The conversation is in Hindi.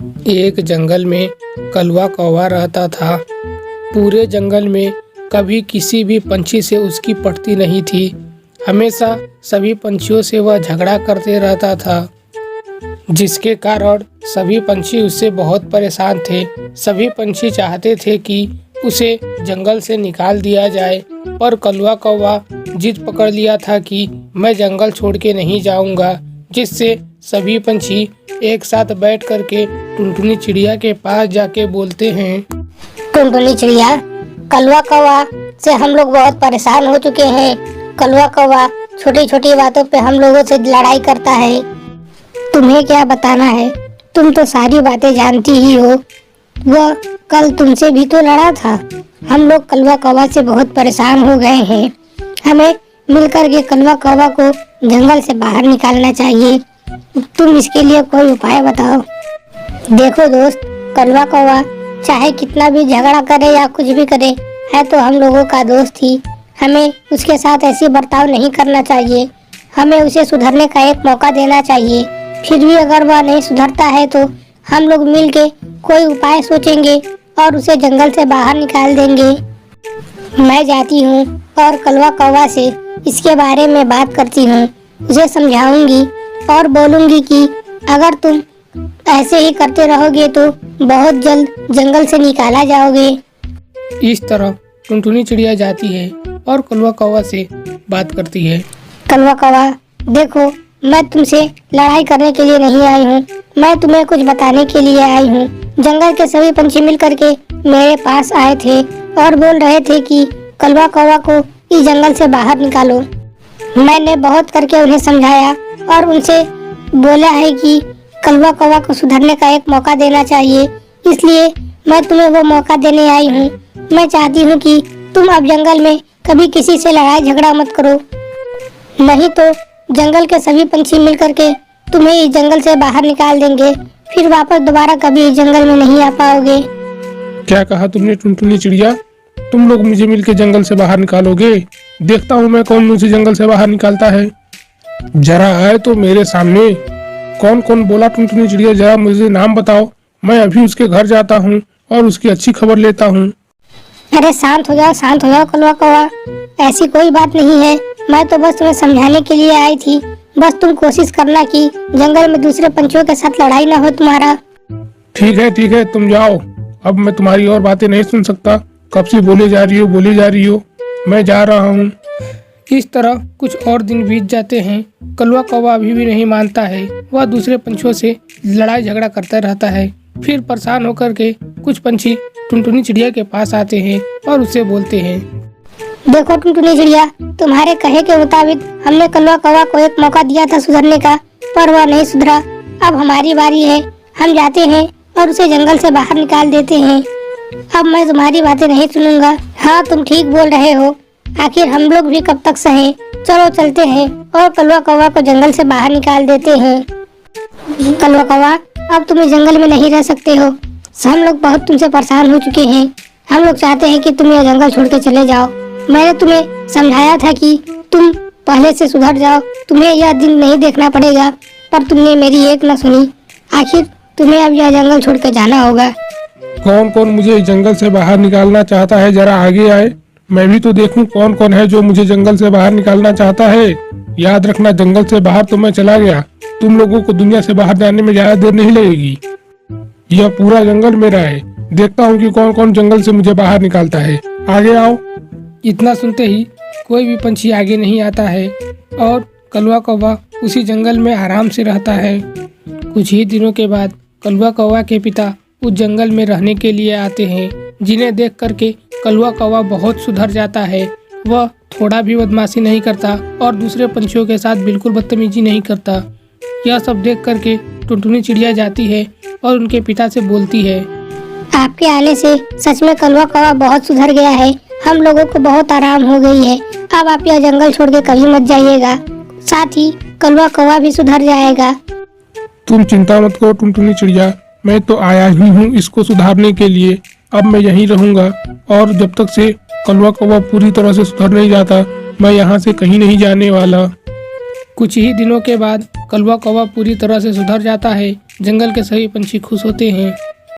एक जंगल में कलवा कौवा रहता था। पूरे जंगल में कभी किसी भी पंछी से उसकी पटती नहीं थी। हमेशा सभी पंछियों से वह झगड़ा करते रहता था, जिसके कारण सभी पंछी उससे बहुत परेशान थे। सभी पंछी चाहते थे कि उसे जंगल से निकाल दिया जाए, पर कलवा कौवा जिद पकड़ लिया था कि मैं जंगल छोड़ के नहीं जाऊंगा। जिससे सभी पंछी एक साथ बैठ करके टुनटुनी चिड़िया के पास जाके बोलते हैं, टुनटुनी चिड़िया, कलवा कौवा से हम लोग बहुत परेशान हो चुके हैं। कलवा कौवा छोटी छोटी बातों पे हम लोगों से लड़ाई करता है। तुम्हें क्या बताना है, तुम तो सारी बातें जानती ही हो। वह कल तुमसे भी तो लड़ा था। हम लोग कलवा कौवा से बहुत परेशान हो गए हैं। हमें मिलकर के कलवा कौवा को जंगल से बाहर निकालना चाहिए। तुम इसके लिए कोई उपाय बताओ। देखो दोस्त, कलवा कौवा चाहे कितना भी झगड़ा करे या कुछ भी करे, है तो हम लोगों का दोस्त ही। हमें उसके साथ ऐसी बर्ताव नहीं करना चाहिए। हमें उसे सुधरने का एक मौका देना चाहिए। फिर भी अगर वह नहीं सुधरता है तो हम लोग मिलके कोई उपाय सोचेंगे और उसे जंगल से बाहर निकाल देंगे। मैं जाती हूँ और कलवा कौवा से इसके बारे में बात करती हूँ। उसे समझाऊंगी और बोलूंगी कि अगर तुम ऐसे ही करते रहोगे तो बहुत जल्द जंगल से निकाला जाओगे। इस तरह टुनटुनी चिड़िया जाती है और कलवा कौवा से बात करती है। कलवा कौवा, देखो, मैं तुमसे लड़ाई करने के लिए नहीं आई हूँ। मैं तुम्हें कुछ बताने के लिए आई हूँ। जंगल के सभी पंछी मिलकर के मेरे पास आए थे और बोल रहे थे कि कलवा कौवा को इस जंगल से बाहर निकालो। मैंने बहुत करके उन्हें समझाया और उनसे बोला है कि कलवा कौवा को सुधरने का एक मौका देना चाहिए। इसलिए मैं तुम्हें वो मौका देने आई हूँ। मैं चाहती हूँ कि तुम अब जंगल में कभी किसी से लड़ाई झगड़ा मत करो, नहीं तो जंगल के सभी पंछी मिलकर के तुम्हें इस जंगल से बाहर निकाल देंगे। फिर वापस दोबारा कभी इस जंगल में नहीं आ पाओगे। क्या कहा तुमने टुनटुनी चिड़िया? तुम लोग मुझे मिलके जंगल से बाहर निकालोगे? देखता हूँ मैं कौन मुझे जंगल से बाहर निकालता है। जरा आए तो मेरे सामने। कौन कौन बोला टुनटुनी चिड़िया, जरा मुझे नाम बताओ। मैं अभी उसके घर जाता हूँ और उसकी अच्छी खबर लेता हूँ। अरे शांत हो जाओ कलवा कौवा, ऐसी कोई बात नहीं है। मैं तो बस तुम्हें समझाने के लिए आई थी। बस तुम कोशिश करना कि जंगल में दूसरे पंछियों के साथ लड़ाई ना हो तुम्हारा। ठीक है, तुम जाओ। अब मैं तुम्हारी और बातें नहीं सुन सकता। कब से बोले जा रही हो। मैं जा रहा हूँ। इस तरह कुछ और दिन बीत जाते हैं। कलवा कौवा अभी भी नहीं मानता है। वह दूसरे पंछियों से लड़ाई झगड़ा करता रहता है। फिर परेशान होकर के कुछ पंछी टुनटुनी चिड़िया के पास आते हैं और उससे बोलते हैं, देखो टुनटुनी चिड़िया, तुम्हारे कहे के मुताबिक हमने कलवा कौवा को एक मौका दिया था सुधरने का, पर वह नहीं सुधरा। अब हमारी बारी है। हम जाते हैं और उसे जंगल से बाहर निकाल देते हैं। अब मैं तुम्हारी बातें नहीं सुनूंगा। हाँ, तुम ठीक बोल रहे हो। आखिर हम लोग भी कब तक सहें। चलो चलते हैं और कलवा कौवा को जंगल से बाहर निकाल देते हैं। कलवा कौवा, अब तुम इस जंगल में नहीं रह सकते हो। हम लोग बहुत तुमसे परेशान हो चुके हैं। हम लोग चाहते हैं कि तुम यह जंगल छोड़ के चले जाओ। मैंने तुम्हें समझाया था कि तुम पहले से सुधर जाओ, तुम्हें यह दिन नहीं देखना पड़ेगा, पर तुमने मेरी एक न सुनी। आखिर तुम्हें अब यह जंगल छोड़ के जाना होगा। कौन कौन मुझे जंगल से बाहर निकालना चाहता है, जरा आगे आए। मैं भी तो देखूं कौन कौन है जो मुझे जंगल से बाहर निकालना चाहता है। याद रखना, जंगल से बाहर तो मैं चला गया। तुम लोगों को दुनिया से बाहर जाने में ज्यादा देर नहीं लगेगी। यह पूरा जंगल मेरा है। देखता हूँ कि कौन कौन जंगल से मुझे बाहर निकालता है। आगे आओ। इतना सुनते ही कोई भी पंछी आगे नहीं आता है और कलवा कौवा उसी जंगल में आराम से रहता है। कुछ ही दिनों के बाद कलवा कौवा के पिता उस जंगल में रहने के लिए आते हैं, जिन्हें देख करके कलवा कौवा बहुत सुधर जाता है। वह थोड़ा भी बदमाशी नहीं करता और दूसरे पंछियों के साथ बिल्कुल बदतमीजी नहीं करता। यह सब देख करके टुनटुनी चिड़िया जाती है और उनके पिता से बोलती है, आपके आने से सच में कलवा कौवा बहुत सुधर गया है। हम लोगों को बहुत आराम हो गई है। अब आप यह जंगल छोड़ के कभी मत जाइएगा। साथ ही कलवा कौवा भी सुधर जाएगा। तुम चिंता मत करो टुनटुनी चिड़िया, मैं तो आया ही हूँ इसको सुधारने के लिए। अब मैं यहीं रहूंगा और जब तक से कलवा कौवा पूरी तरह से सुधर नहीं जाता, मैं यहाँ से कहीं नहीं जाने वाला। कुछ ही दिनों के बाद कलवा कौवा पूरी तरह से सुधर जाता है। जंगल के सभी पंछी खुश होते हैं।